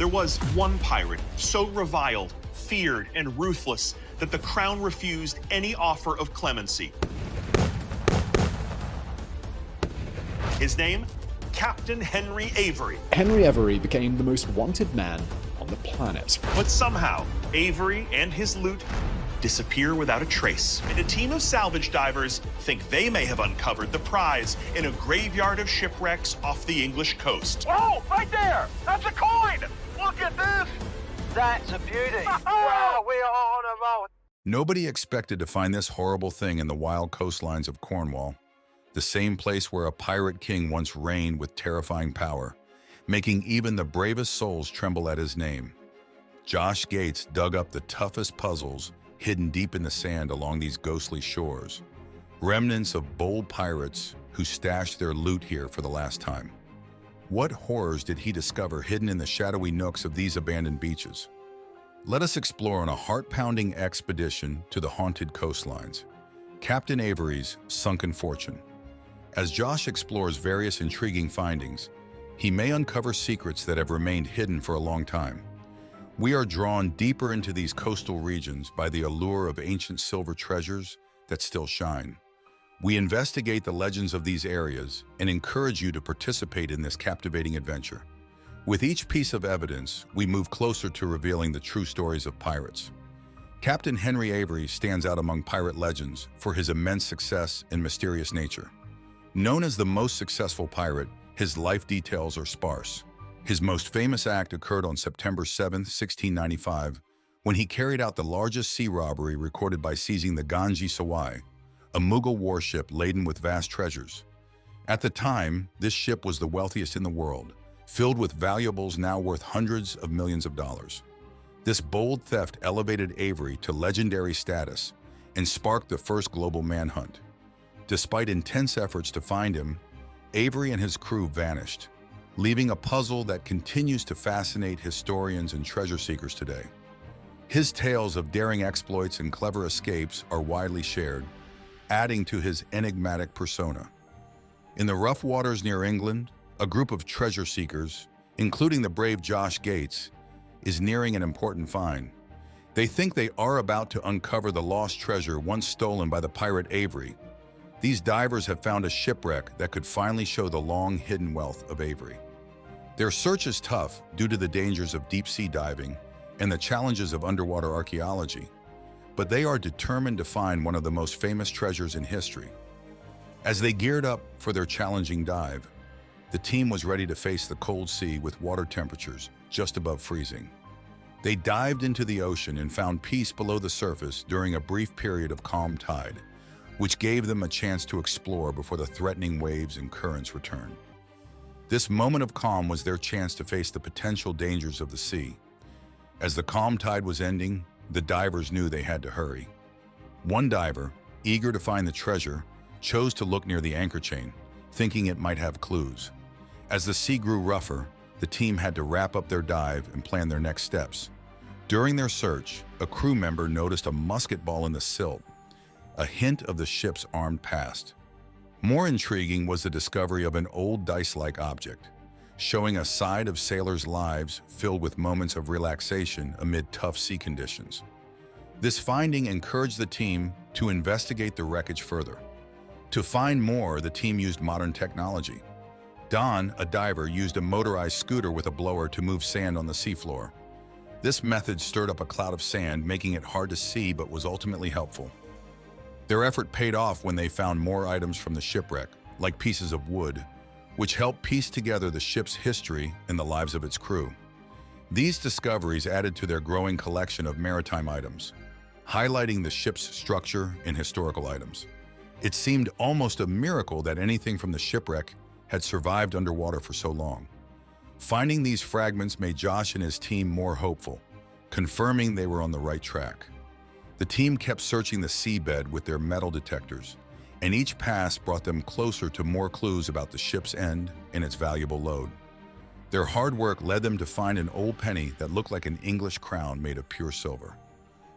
There was one pirate so reviled, feared, and ruthless that the crown refused any offer of clemency. His name? Captain Henry Avery. Henry Avery became the most wanted man on the planet. But somehow, Avery and his loot disappear without a trace. And a team of salvage divers think they may have uncovered the prize in a graveyard of shipwrecks off the English coast. Oh, right there! That's a coin! Look at this! That's a beauty. Wow, we are on a roll. Nobody expected to find this horrible thing in the wild coastlines of Cornwall, the same place where a pirate king once reigned with terrifying power, making even the bravest souls tremble at his name. Josh Gates dug up the toughest puzzles hidden deep in the sand along these ghostly shores, remnants of bold pirates who stashed their loot here for the last time. What horrors did he discover hidden in the shadowy nooks of these abandoned beaches? Let us explore on a heart-pounding expedition to the haunted coastlines. Captain Avery's Sunken Fortune. As Josh explores various intriguing findings, he may uncover secrets that have remained hidden for a long time. We are drawn deeper into these coastal regions by the allure of ancient silver treasures that still shine. We investigate the legends of these areas and encourage you to participate in this captivating adventure. With each piece of evidence, we move closer to revealing the true stories of pirates. Captain Henry Avery stands out among pirate legends for his immense success and mysterious nature. Known as the most successful pirate, his life details are sparse. His most famous act occurred on September 7, 1695, when he carried out the largest sea robbery recorded by seizing the Ganji Sawai, a Mughal warship laden with vast treasures. At the time, this ship was the wealthiest in the world, filled with valuables now worth hundreds of millions of dollars. This bold theft elevated Avery to legendary status and sparked the first global manhunt. Despite intense efforts to find him, Avery and his crew vanished, leaving a puzzle that continues to fascinate historians and treasure seekers today. His tales of daring exploits and clever escapes are widely shared, adding to his enigmatic persona. In the rough waters near England, a group of treasure seekers, including the brave Josh Gates, is nearing an important find. They think they are about to uncover the lost treasure once stolen by the pirate Avery. These divers have found a shipwreck that could finally show the long-hidden wealth of Avery. Their search is tough due to the dangers of deep-sea diving and the challenges of underwater archaeology, but they are determined to find one of the most famous treasures in history. As they geared up for their challenging dive, the team was ready to face the cold sea with water temperatures just above freezing. They dived into the ocean and found peace below the surface during a brief period of calm tide, which gave them a chance to explore before the threatening waves and currents returned. This moment of calm was their chance to face the potential dangers of the sea. As the calm tide was ending, the divers knew they had to hurry. One diver, eager to find the treasure, chose to look near the anchor chain, thinking it might have clues. As the sea grew rougher, the team had to wrap up their dive and plan their next steps. During their search, a crew member noticed a musket ball in the silt, a hint of the ship's armed past. More intriguing was the discovery of an old dice-like object, showing a side of sailors' lives filled with moments of relaxation amid tough sea conditions. This finding encouraged the team to investigate the wreckage further. To find more, the team used modern technology. Don, a diver, used a motorized scooter with a blower to move sand on the seafloor. This method stirred up a cloud of sand, making it hard to see but was ultimately helpful. Their effort paid off when they found more items from the shipwreck, like pieces of wood, which helped piece together the ship's history and the lives of its crew. These discoveries added to their growing collection of maritime items, highlighting the ship's structure and historical items. It seemed almost a miracle that anything from the shipwreck had survived underwater for so long. Finding these fragments made Josh and his team more hopeful, confirming they were on the right track. The team kept searching the seabed with their metal detectors, and each pass brought them closer to more clues about the ship's end and its valuable load. Their hard work led them to find an old penny that looked like an English crown made of pure silver.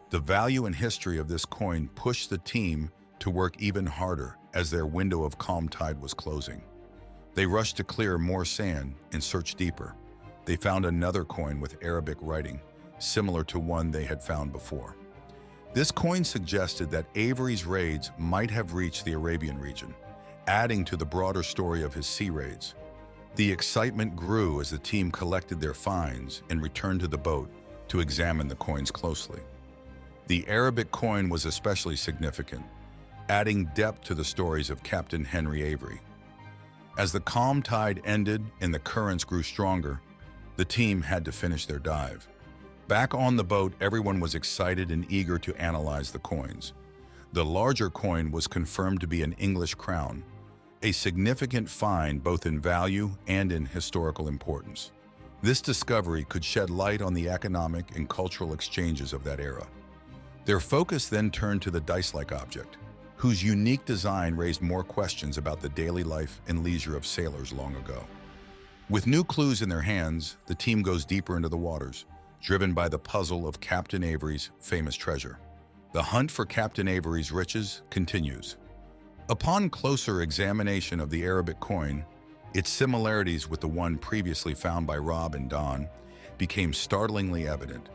The value and history of this coin pushed the team to work even harder as their window of calm tide was closing. They rushed to clear more sand and search deeper, they found another coin with Arabic writing, similar to one they had found before. This coin suggested that Avery's raids might have reached the Arabian region, adding to the broader story of his sea raids. The excitement grew as the team collected their finds and returned to the boat to examine the coins closely. The Arabic coin was especially significant, adding depth to the stories of Captain Henry Avery. As the calm tide ended and the currents grew stronger, the team had to finish their dive. Back on the boat, everyone was excited and eager to analyze the coins. The larger coin was confirmed to be an English crown, a significant find both in value and in historical importance. This discovery could shed light on the economic and cultural exchanges of that era. Their focus then turned to the dice-like object, whose unique design raised more questions about the daily life and leisure of sailors long ago. With new clues in their hands, the team goes deeper into the waters, driven by the puzzle of Captain Avery's famous treasure. The hunt for Captain Avery's riches continues. Upon closer examination of the Arabic coin, its similarities with the one previously found by Rob and Don became startlingly evident,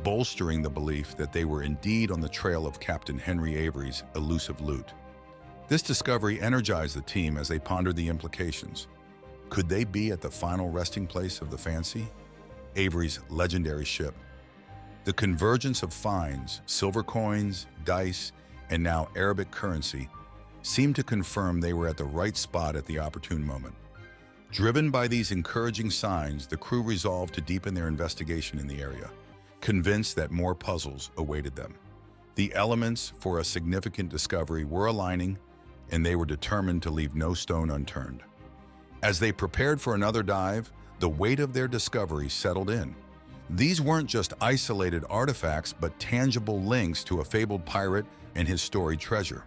bolstering the belief that they were indeed on the trail of Captain Henry Avery's elusive loot. This discovery energized the team as they pondered the implications. Could they be at the final resting place of the Fancy, Avery's legendary ship? The convergence of finds, silver coins, dice, and now Arabic currency seemed to confirm they were at the right spot at the opportune moment. Driven by these encouraging signs, the crew resolved to deepen their investigation in the area, convinced that more puzzles awaited them. The elements for a significant discovery were aligning, and they were determined to leave no stone unturned. As they prepared for another dive, the weight of their discovery settled in. These weren't just isolated artifacts, but tangible links to a fabled pirate and his storied treasure.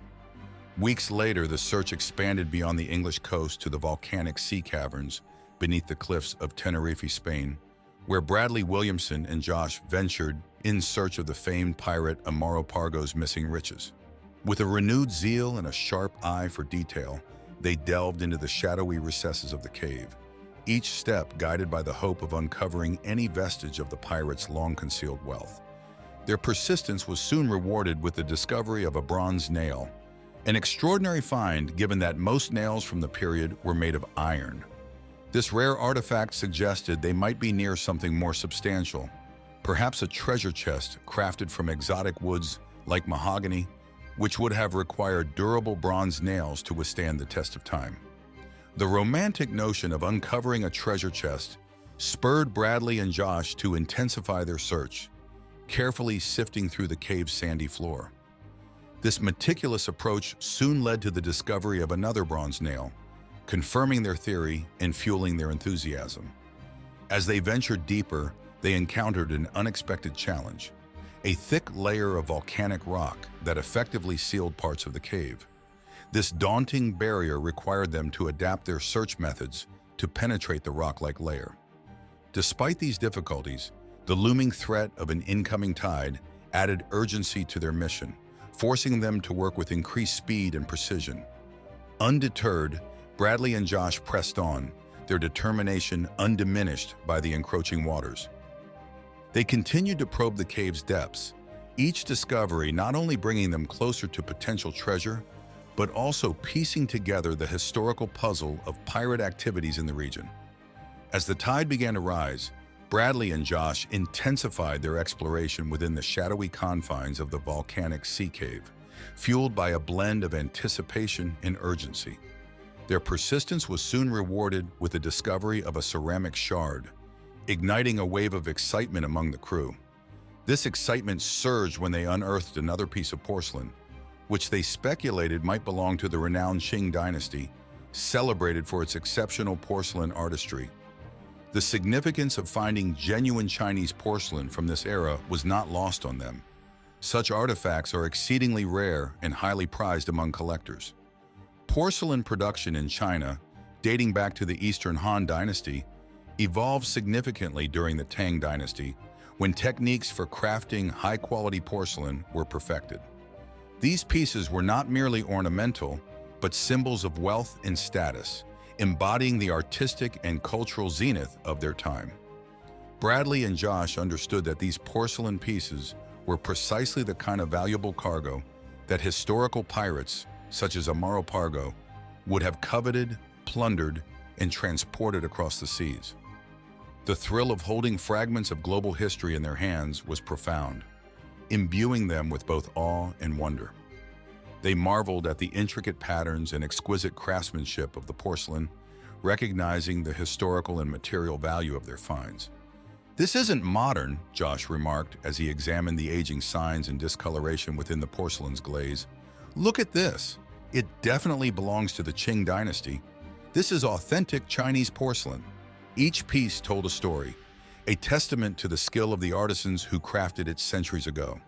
Weeks later, the search expanded beyond the English coast to the volcanic sea caverns beneath the cliffs of Tenerife, Spain, where Bradley Williamson and Josh ventured in search of the famed pirate Amaro Pargo's missing riches. With a renewed zeal and a sharp eye for detail, they delved into the shadowy recesses of the cave, each step guided by the hope of uncovering any vestige of the pirates' long-concealed wealth. Their persistence was soon rewarded with the discovery of a bronze nail, an extraordinary find given that most nails from the period were made of iron. This rare artifact suggested they might be near something more substantial, perhaps a treasure chest crafted from exotic woods like mahogany, which would have required durable bronze nails to withstand the test of time. The romantic notion of uncovering a treasure chest spurred Bradley and Josh to intensify their search, carefully sifting through the cave's sandy floor. This meticulous approach soon led to the discovery of another bronze nail, confirming their theory and fueling their enthusiasm. As they ventured deeper, they encountered an unexpected challenge, a thick layer of volcanic rock that effectively sealed parts of the cave. This daunting barrier required them to adapt their search methods to penetrate the rock-like layer. Despite these difficulties, the looming threat of an incoming tide added urgency to their mission, forcing them to work with increased speed and precision. Undeterred, Bradley and Josh pressed on, their determination undiminished by the encroaching waters. They continued to probe the cave's depths, each discovery not only bringing them closer to potential treasure, but also piecing together the historical puzzle of pirate activities in the region. As the tide began to rise, Bradley and Josh intensified their exploration within the shadowy confines of the volcanic sea cave, fueled by a blend of anticipation and urgency. Their persistence was soon rewarded with the discovery of a ceramic shard, igniting a wave of excitement among the crew. This excitement surged when they unearthed another piece of porcelain, which they speculated might belong to the renowned Qing dynasty, celebrated for its exceptional porcelain artistry. The significance of finding genuine Chinese porcelain from this era was not lost on them. Such artifacts are exceedingly rare and highly prized among collectors. Porcelain production in China, dating back to the Eastern Han Dynasty, evolved significantly during the Tang Dynasty, when techniques for crafting high-quality porcelain were perfected. These pieces were not merely ornamental, but symbols of wealth and status, embodying the artistic and cultural zenith of their time. Bradley and Josh understood that these porcelain pieces were precisely the kind of valuable cargo that historical pirates, such as Amaro Pargo, would have coveted, plundered, and transported across the seas. The thrill of holding fragments of global history in their hands was profound, imbuing them with both awe and wonder. They marveled at the intricate patterns and exquisite craftsmanship of the porcelain, recognizing the historical and material value of their finds. "This isn't modern," Josh remarked as he examined the aging signs and discoloration within the porcelain's glaze. "Look at this. It definitely belongs to the Qing dynasty. This is authentic Chinese porcelain." Each piece told a story, a testament to the skill of the artisans who crafted it centuries ago.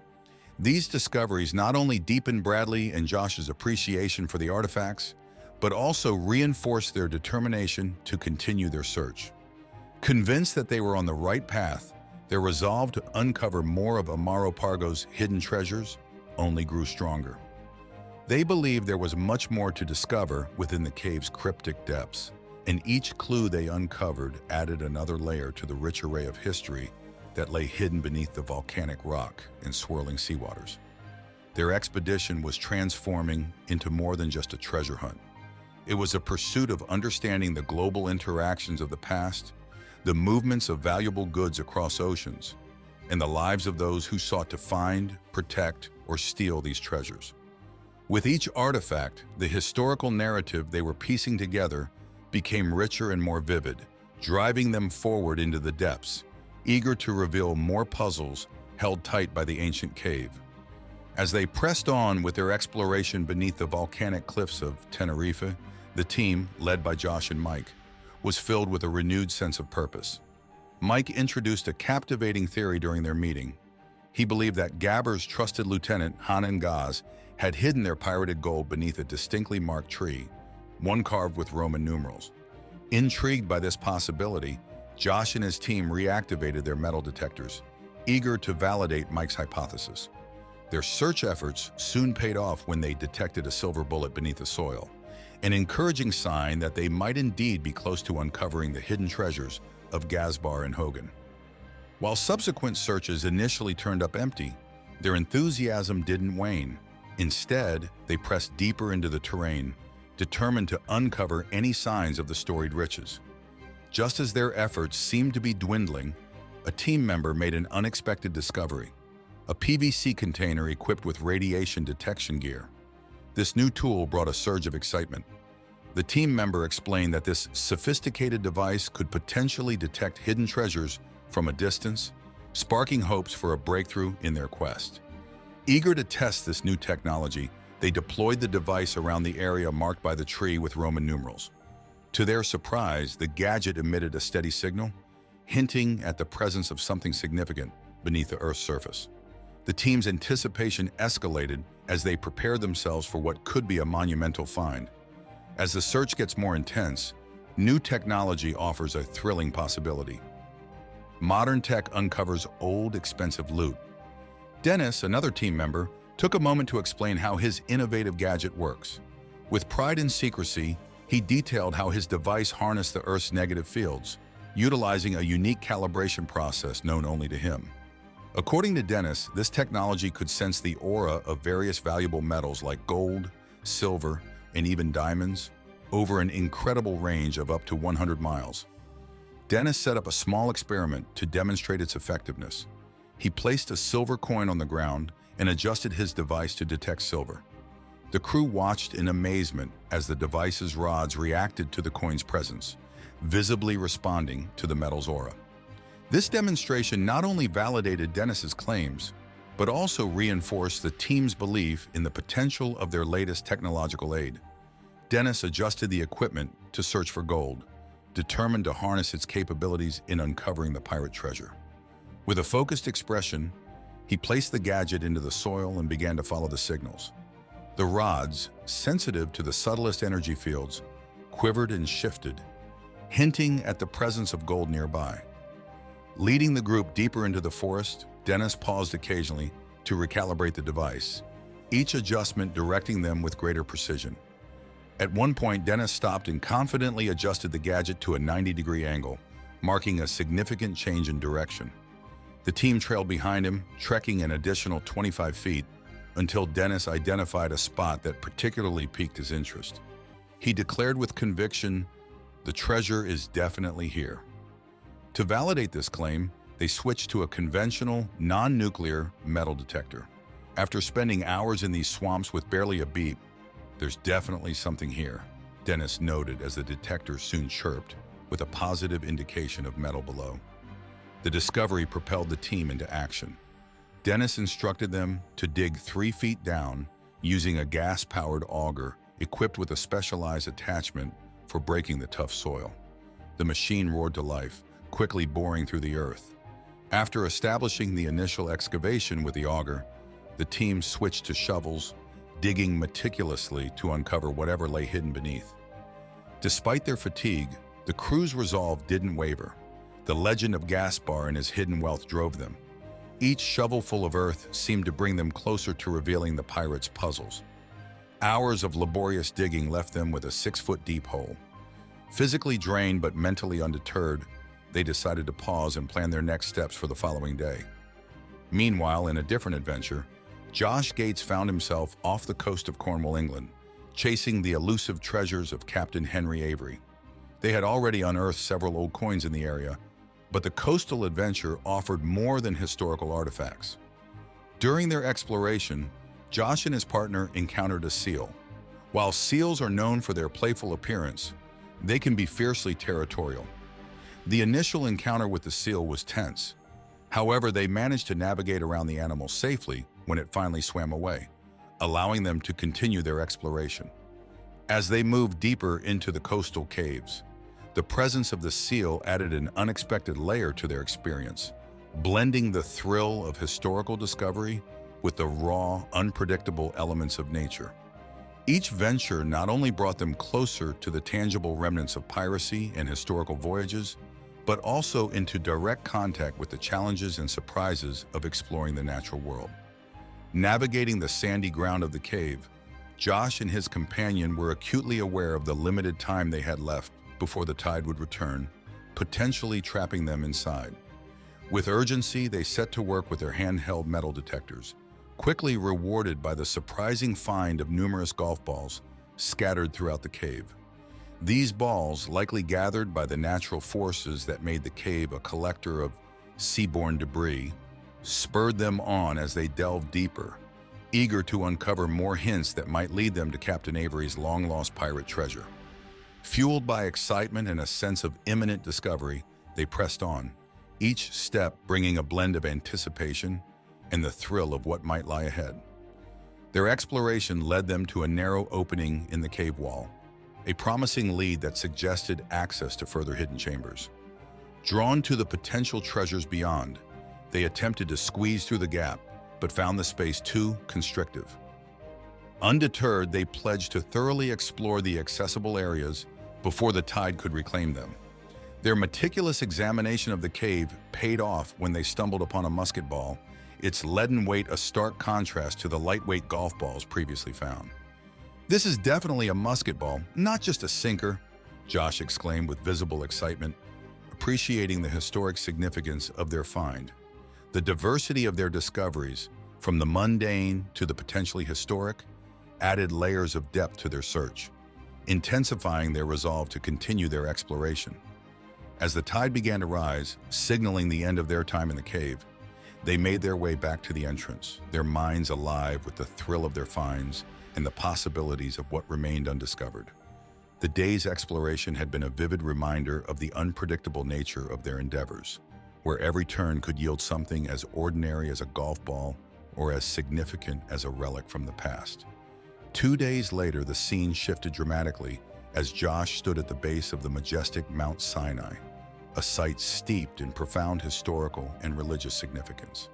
These discoveries not only deepened Bradley and Josh's appreciation for the artifacts, but also reinforced their determination to continue their search. Convinced that they were on the right path, their resolve to uncover more of Amaro Pargo's hidden treasures only grew stronger. They believed there was much more to discover within the cave's cryptic depths, and each clue they uncovered added another layer to the rich array of history that lay hidden beneath the volcanic rock and swirling seawaters. Their expedition was transforming into more than just a treasure hunt. It was a pursuit of understanding the global interactions of the past, the movements of valuable goods across oceans, and the lives of those who sought to find, protect, or steal these treasures. With each artifact, the historical narrative they were piecing together became richer and more vivid, driving them forward into the depths, eager to reveal more puzzles held tight by the ancient cave. As they pressed on with their exploration beneath the volcanic cliffs of Tenerife, the team, led by Josh and Mike, was filled with a renewed sense of purpose. Mike introduced a captivating theory during their meeting. He believed that Gabber's trusted lieutenant, Hanan Gaz, had hidden their pirated gold beneath a distinctly marked tree, one carved with Roman numerals. Intrigued by this possibility, Josh and his team reactivated their metal detectors, eager to validate Mike's hypothesis. Their search efforts soon paid off when they detected a silver bullet beneath the soil, an encouraging sign that they might indeed be close to uncovering the hidden treasures of Gazbar and Hogan. While subsequent searches initially turned up empty, their enthusiasm didn't wane. Instead, they pressed deeper into the terrain, determined to uncover any signs of the storied riches. Just as their efforts seemed to be dwindling, a team member made an unexpected discovery: a PVC container equipped with radiation detection gear. This new tool brought a surge of excitement. The team member explained that this sophisticated device could potentially detect hidden treasures from a distance, sparking hopes for a breakthrough in their quest. Eager to test this new technology, they deployed the device around the area marked by the tree with Roman numerals. To their surprise, the gadget emitted a steady signal, hinting at the presence of something significant beneath the Earth's surface. The team's anticipation escalated as they prepared themselves for what could be a monumental find. As the search gets more intense, new technology offers a thrilling possibility. Modern tech uncovers old, expensive loot. Dennis, another team member, took a moment to explain how his innovative gadget works. With pride and secrecy, he detailed how his device harnessed the Earth's negative fields, utilizing a unique calibration process known only to him. According to Dennis, this technology could sense the aura of various valuable metals like gold, silver, and even diamonds over an incredible range of up to 100 miles. Dennis set up a small experiment to demonstrate its effectiveness. He placed a silver coin on the ground and adjusted his device to detect silver. The crew watched in amazement as the device's rods reacted to the coin's presence, visibly responding to the metal's aura. This demonstration not only validated Dennis's claims, but also reinforced the team's belief in the potential of their latest technological aid. Dennis adjusted the equipment to search for gold, determined to harness its capabilities in uncovering the pirate treasure. With a focused expression, he placed the gadget into the soil and began to follow the signals. The rods, sensitive to the subtlest energy fields, quivered and shifted, hinting at the presence of gold nearby. Leading the group deeper into the forest, Dennis paused occasionally to recalibrate the device, each adjustment directing them with greater precision. At one point, Dennis stopped and confidently adjusted the gadget to a 90-degree angle, marking a significant change in direction. The team trailed behind him, trekking an additional 25 feet, until Dennis identified a spot that particularly piqued his interest. He declared with conviction, "The treasure is definitely here." To validate this claim, they switched to a conventional, non-nuclear metal detector. After spending hours in these swamps with barely a beep, "There's definitely something here," Dennis noted as the detector soon chirped, with a positive indication of metal below. The discovery propelled the team into action. Dennis instructed them to dig 3 feet down using a gas-powered auger equipped with a specialized attachment for breaking the tough soil. The machine roared to life, quickly boring through the earth. After establishing the initial excavation with the auger, the team switched to shovels, digging meticulously to uncover whatever lay hidden beneath. Despite their fatigue, the crew's resolve didn't waver. The legend of Gaspar and his hidden wealth drove them. Each shovelful of earth seemed to bring them closer to revealing the pirates' puzzles. Hours of laborious digging left them with a 6-foot-deep hole. Physically drained but mentally undeterred, they decided to pause and plan their next steps for the following day. Meanwhile, in a different adventure, Josh Gates found himself off the coast of Cornwall, England, chasing the elusive treasures of Captain Henry Avery. They had already unearthed several old coins in the area, but the coastal adventure offered more than historical artifacts. During their exploration, Josh and his partner encountered a seal. While seals are known for their playful appearance, they can be fiercely territorial. The initial encounter with the seal was tense. However, they managed to navigate around the animal safely when it finally swam away, allowing them to continue their exploration. As they moved deeper into the coastal caves, the presence of the seal added an unexpected layer to their experience, blending the thrill of historical discovery with the raw, unpredictable elements of nature. Each venture not only brought them closer to the tangible remnants of piracy and historical voyages, but also into direct contact with the challenges and surprises of exploring the natural world. Navigating the sandy ground of the cave, Josh and his companion were acutely aware of the limited time they had left before the tide would return, potentially trapping them inside. With urgency, they set to work with their handheld metal detectors, quickly rewarded by the surprising find of numerous golf balls scattered throughout the cave. These balls, likely gathered by the natural forces that made the cave a collector of seaborne debris, spurred them on as they delved deeper, eager to uncover more hints that might lead them to Captain Avery's long-lost pirate treasure. Fueled by excitement and a sense of imminent discovery, they pressed on, each step bringing a blend of anticipation and the thrill of what might lie ahead. Their exploration led them to a narrow opening in the cave wall, a promising lead that suggested access to further hidden chambers. Drawn to the potential treasures beyond, they attempted to squeeze through the gap, but found the space too constrictive. Undeterred, they pledged to thoroughly explore the accessible areas before the tide could reclaim them. Their meticulous examination of the cave paid off when they stumbled upon a musket ball, its leaden weight a stark contrast to the lightweight golf balls previously found. "This is definitely a musket ball, not just a sinker," Josh exclaimed with visible excitement, appreciating the historic significance of their find. The diversity of their discoveries, from the mundane to the potentially historic, added layers of depth to their search, intensifying their resolve to continue their exploration. As the tide began to rise, signaling the end of their time in the cave, they made their way back to the entrance, their minds alive with the thrill of their finds and the possibilities of what remained undiscovered. The day's exploration had been a vivid reminder of the unpredictable nature of their endeavors, where every turn could yield something as ordinary as a golf ball or as significant as a relic from the past. 2 days later, the scene shifted dramatically as Josh stood at the base of the majestic Mount Sinai, a site steeped in profound historical and religious significance.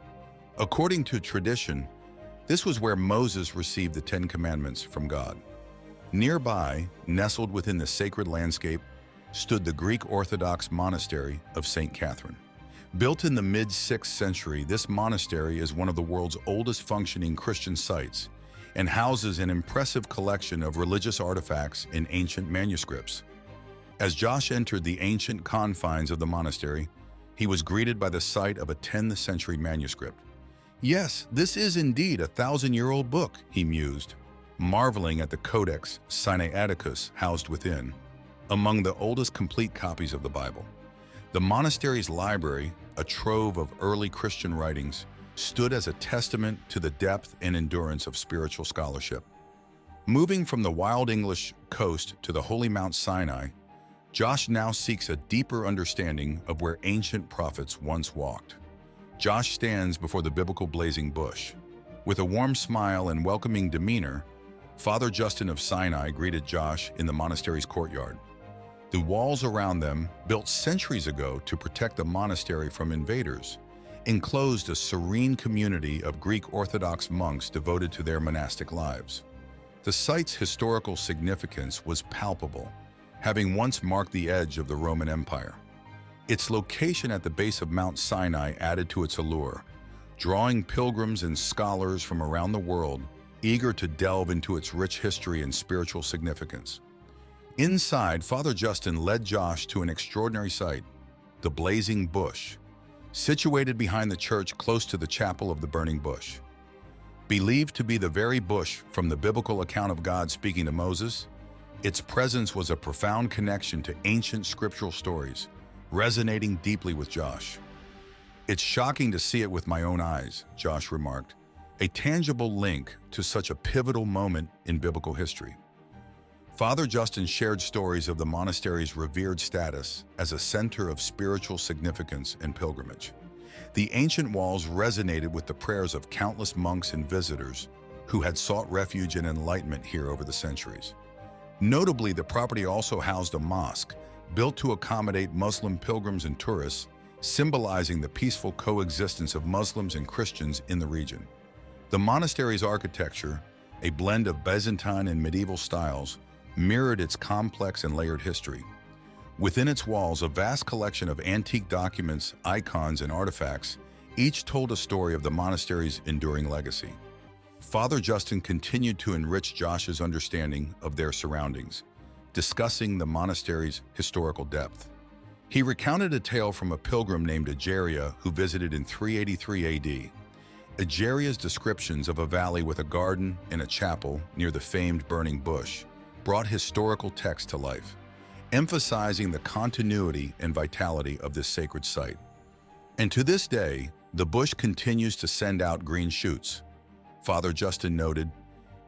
According to tradition, this was where Moses received the 10 Commandments from God. Nearby, nestled within the sacred landscape, stood the Greek Orthodox monastery of St. Catherine. Built in the mid-6th century, this monastery is one of the world's oldest functioning Christian sites and houses an impressive collection of religious artifacts in ancient manuscripts. As Josh entered the ancient confines of the monastery, he was greeted by the sight of a 10th century manuscript. "Yes, this is indeed a 1,000-year-old book," he mused, marveling at the Codex Sinaiticus housed within, among the oldest complete copies of the Bible. The monastery's library, a trove of early Christian writings, stood as a testament to the depth and endurance of spiritual scholarship. Moving from the wild English coast to the holy Mount Sinai, Josh now seeks a deeper understanding of where ancient prophets once walked. Josh stands before the biblical blazing bush. With a warm smile and welcoming demeanor, Father Justin of Sinai greeted Josh in the monastery's courtyard. The walls around them, built centuries ago to protect the monastery from invaders, enclosed a serene community of Greek Orthodox monks devoted to their monastic lives. The site's historical significance was palpable, having once marked the edge of the Roman Empire. Its location at the base of Mount Sinai added to its allure, drawing pilgrims and scholars from around the world, eager to delve into its rich history and spiritual significance. Inside, Father Justin led Josh to an extraordinary sight, the blazing bush, situated behind the church close to the chapel of the burning bush. Believed to be the very bush from the biblical account of God speaking to Moses, its presence was a profound connection to ancient scriptural stories, resonating deeply with Josh. "It's shocking to see it with my own eyes," Josh remarked, a tangible link to such a pivotal moment in biblical history. Father Justin shared stories of the monastery's revered status as a center of spiritual significance and pilgrimage. The ancient walls resonated with the prayers of countless monks and visitors who had sought refuge and enlightenment here over the centuries. Notably, the property also housed a mosque, built to accommodate Muslim pilgrims and tourists, symbolizing the peaceful coexistence of Muslims and Christians in the region. The monastery's architecture, a blend of Byzantine and medieval styles, mirrored its complex and layered history. Within its walls, a vast collection of antique documents, icons, and artifacts, each told a story of the monastery's enduring legacy. Father Justin continued to enrich Josh's understanding of their surroundings, discussing the monastery's historical depth. He recounted a tale from a pilgrim named Egeria who visited in 383 AD. Egeria's descriptions of a valley with a garden and a chapel near the famed burning bush brought historical text to life, emphasizing the continuity and vitality of this sacred site. And to this day, the bush continues to send out green shoots, Father Justin noted,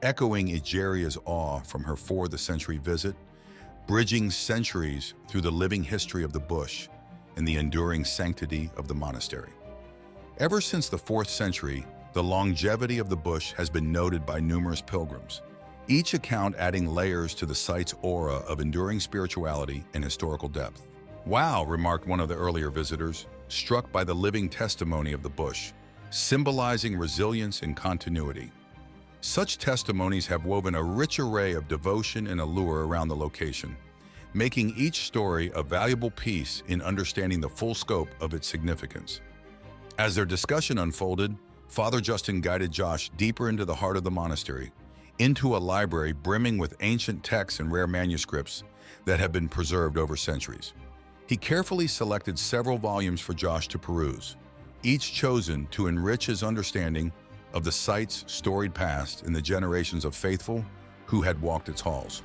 echoing Egeria's awe from her 4th century visit, bridging centuries through the living history of the bush and the enduring sanctity of the monastery. Ever since the 4th century, the longevity of the bush has been noted by numerous pilgrims, each account adding layers to the site's aura of enduring spirituality and historical depth. "Wow," remarked one of the earlier visitors, struck by the living testimony of the bush, symbolizing resilience and continuity. Such testimonies have woven a rich array of devotion and allure around the location, making each story a valuable piece in understanding the full scope of its significance. As their discussion unfolded, Father Justin guided Josh deeper into the heart of the monastery, into a library brimming with ancient texts and rare manuscripts that have been preserved over centuries. He carefully selected several volumes for Josh to peruse, each chosen to enrich his understanding of the site's storied past and the generations of faithful who had walked its halls.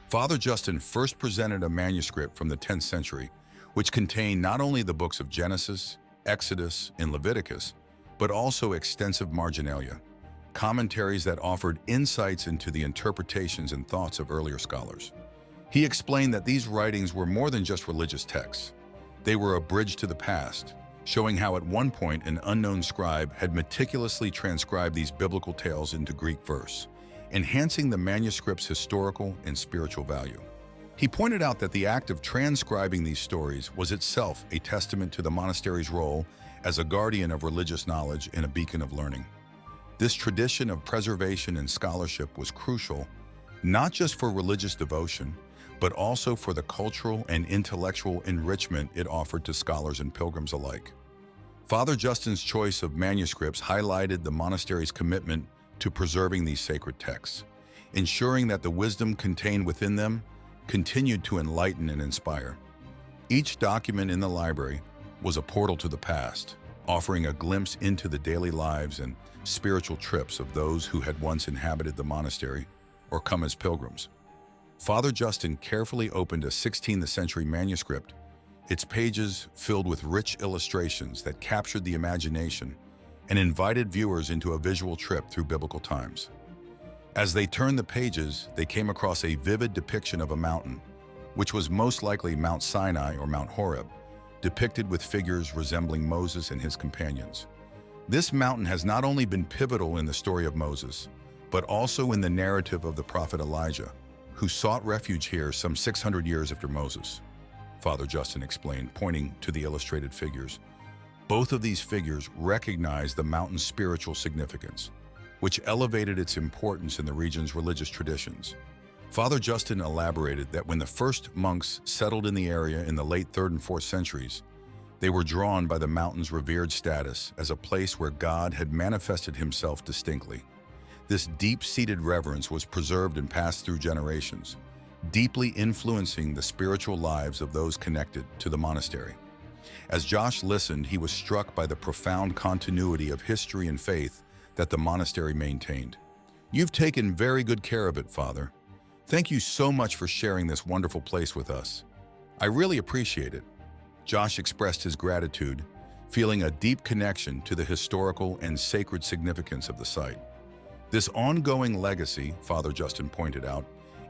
Father Justin first presented a manuscript from the 10th century, which contained not only the books of Genesis, Exodus, and Leviticus, but also extensive marginalia, commentaries that offered insights into the interpretations and thoughts of earlier scholars. He explained that these writings were more than just religious texts. They were a bridge to the past, showing how at one point an unknown scribe had meticulously transcribed these biblical tales into Greek verse, enhancing the manuscript's historical and spiritual value. He pointed out that the act of transcribing these stories was itself a testament to the monastery's role as a guardian of religious knowledge and a beacon of learning. This tradition of preservation and scholarship was crucial, not just for religious devotion, but also for the cultural and intellectual enrichment it offered to scholars and pilgrims alike. Father Justin's choice of manuscripts highlighted the monastery's commitment to preserving these sacred texts, ensuring that the wisdom contained within them continued to enlighten and inspire. Each document in the library was a portal to the past, offering a glimpse into the daily lives and spiritual trips of those who had once inhabited the monastery or come as pilgrims. Father Justin carefully opened a 16th century manuscript, its pages filled with rich illustrations that captured the imagination and invited viewers into a visual trip through biblical times. As they turned the pages, they came across a vivid depiction of a mountain, which was most likely Mount Sinai or Mount Horeb, depicted with figures resembling Moses and his companions. This mountain has not only been pivotal in the story of Moses, but also in the narrative of the prophet Elijah, who sought refuge here some 600 years after Moses. Father Justin explained, pointing to the illustrated figures. Both of these figures recognize the mountain's spiritual significance, which elevated its importance in the region's religious traditions. Father Justin elaborated that when the first monks settled in the area in the late 3rd and 4th centuries, they were drawn by the mountain's revered status as a place where God had manifested himself distinctly. This deep-seated reverence was preserved and passed through generations, deeply influencing the spiritual lives of those connected to the monastery. As Josh listened, he was struck by the profound continuity of history and faith that the monastery maintained. "You've taken very good care of it, Father. Thank you so much for sharing this wonderful place with us. I really appreciate it." Josh expressed his gratitude, feeling a deep connection to the historical and sacred significance of the site. This ongoing legacy, Father Justin pointed out,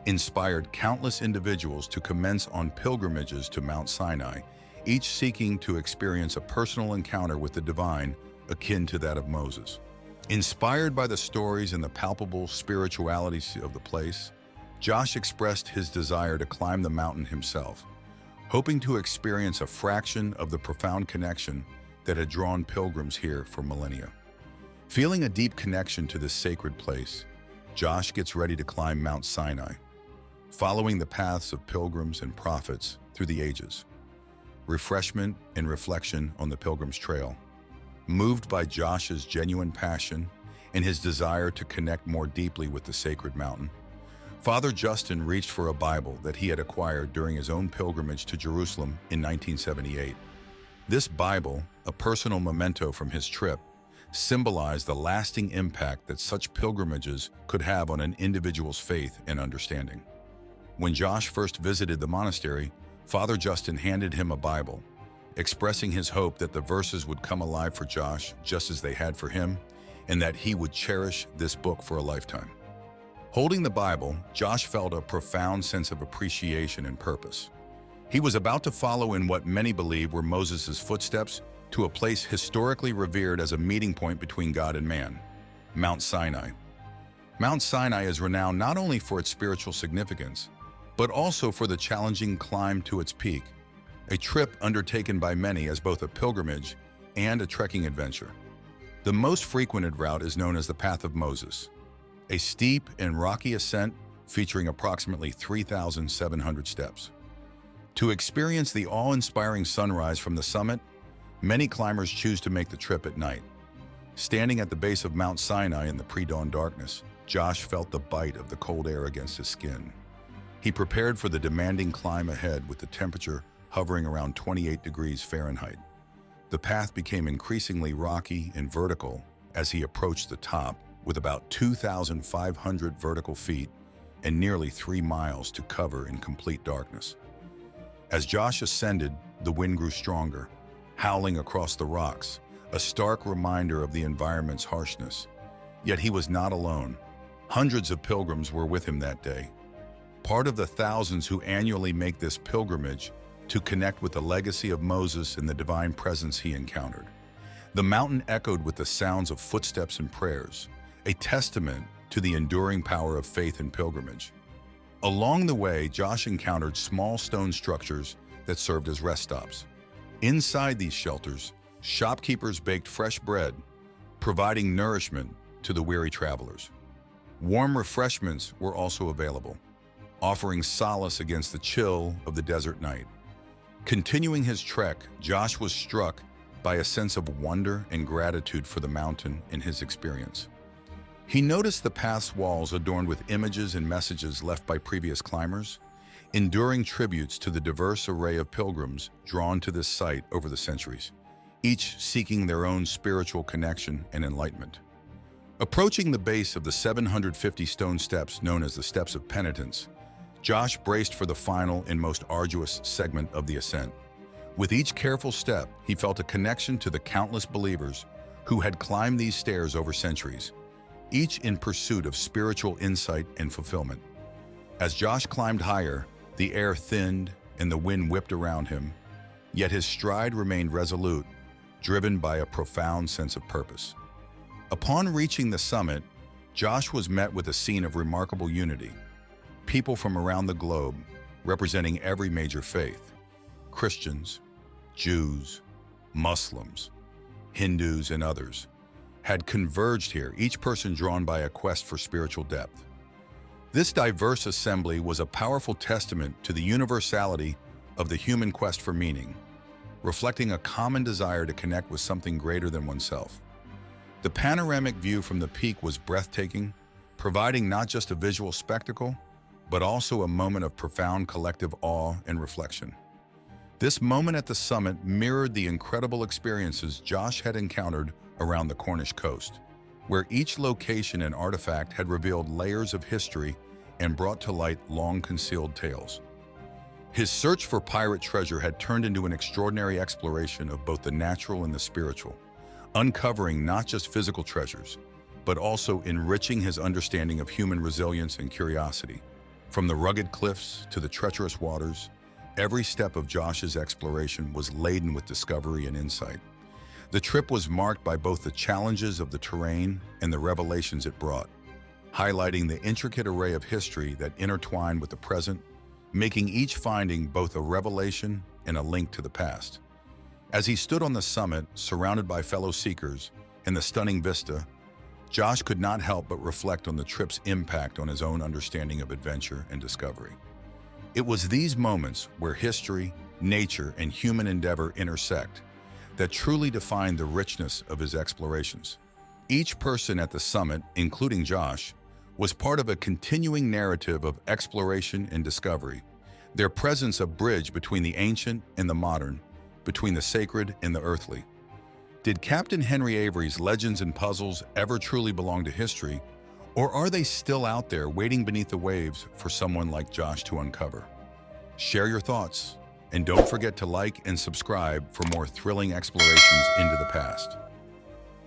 inspired countless individuals to commence on pilgrimages to Mount Sinai, each seeking to experience a personal encounter with the divine akin to that of Moses. Inspired by the stories and the palpable spirituality of the place, Josh expressed his desire to climb the mountain himself, hoping to experience a fraction of the profound connection that had drawn pilgrims here for millennia. Feeling a deep connection to this sacred place, Josh gets ready to climb Mount Sinai, following the paths of pilgrims and prophets through the ages. Refreshment and reflection on the Pilgrim's Trail. Moved by Josh's genuine passion and his desire to connect more deeply with the sacred mountain, Father Justin reached for a Bible that he had acquired during his own pilgrimage to Jerusalem in 1978. This Bible, a personal memento from his trip, symbolized the lasting impact that such pilgrimages could have on an individual's faith and understanding. When Josh first visited the monastery, Father Justin handed him a Bible, expressing his hope that the verses would come alive for Josh just as they had for him, and that he would cherish this book for a lifetime. Holding the Bible, Josh felt a profound sense of appreciation and purpose. He was about to follow in what many believe were Moses' footsteps to a place historically revered as a meeting point between God and man, Mount Sinai. Mount Sinai is renowned not only for its spiritual significance, but also for the challenging climb to its peak, a trip undertaken by many as both a pilgrimage and a trekking adventure. The most frequented route is known as the Path of Moses, a steep and rocky ascent featuring approximately 3,700 steps. To experience the awe-inspiring sunrise from the summit, many climbers choose to make the trip at night. Standing at the base of Mount Sinai in the pre-dawn darkness, Josh felt the bite of the cold air against his skin. He prepared for the demanding climb ahead with the temperature hovering around 28 degrees Fahrenheit. The path became increasingly rocky and vertical as he approached the top, with about 2,500 vertical feet and nearly 3 miles to cover in complete darkness. As Josh ascended, the wind grew stronger, howling across the rocks, a stark reminder of the environment's harshness. Yet he was not alone. Hundreds of pilgrims were with him that day, part of the thousands who annually make this pilgrimage to connect with the legacy of Moses and the divine presence he encountered. The mountain echoed with the sounds of footsteps and prayers, a testament to the enduring power of faith and pilgrimage. Along the way, Josh encountered small stone structures that served as rest stops. Inside these shelters, shopkeepers baked fresh bread, providing nourishment to the weary travelers. Warm refreshments were also available, offering solace against the chill of the desert night. Continuing his trek, Josh was struck by a sense of wonder and gratitude for the mountain in his experience. He noticed the path's walls adorned with images and messages left by previous climbers, enduring tributes to the diverse array of pilgrims drawn to this site over the centuries, each seeking their own spiritual connection and enlightenment. Approaching the base of the 750 stone steps known as the Steps of Penitence, Josh braced for the final and most arduous segment of the ascent. With each careful step, he felt a connection to the countless believers who had climbed these stairs over centuries, each in pursuit of spiritual insight and fulfillment. As Josh climbed higher, the air thinned and the wind whipped around him, yet his stride remained resolute, driven by a profound sense of purpose. Upon reaching the summit, Josh was met with a scene of remarkable unity. People from around the globe, representing every major faith, Christians, Jews, Muslims, Hindus, and others, had converged here, each person drawn by a quest for spiritual depth. This diverse assembly was a powerful testament to the universality of the human quest for meaning, reflecting a common desire to connect with something greater than oneself. The panoramic view from the peak was breathtaking, providing not just a visual spectacle, but also a moment of profound collective awe and reflection. This moment at the summit mirrored the incredible experiences Josh had encountered around the Cornish coast, where each location and artifact had revealed layers of history and brought to light long-concealed tales. His search for pirate treasure had turned into an extraordinary exploration of both the natural and the spiritual, uncovering not just physical treasures, but also enriching his understanding of human resilience and curiosity. From the rugged cliffs to the treacherous waters, every step of Josh's exploration was laden with discovery and insight. The trip was marked by both the challenges of the terrain and the revelations it brought, highlighting the intricate array of history that intertwined with the present, making each finding both a revelation and a link to the past. As he stood on the summit, surrounded by fellow seekers, in the stunning vista, Josh could not help but reflect on the trip's impact on his own understanding of adventure and discovery. It was these moments where history, nature, and human endeavor intersect that truly defined the richness of his explorations. Each person at the summit, including Josh, was part of a continuing narrative of exploration and discovery, their presence a bridge between the ancient and the modern, between the sacred and the earthly. Did Captain Henry Avery's legends and puzzles ever truly belong to history, or are they still out there waiting beneath the waves for someone like Josh to uncover? Share your thoughts, and don't forget to like and subscribe for more thrilling explorations into the past.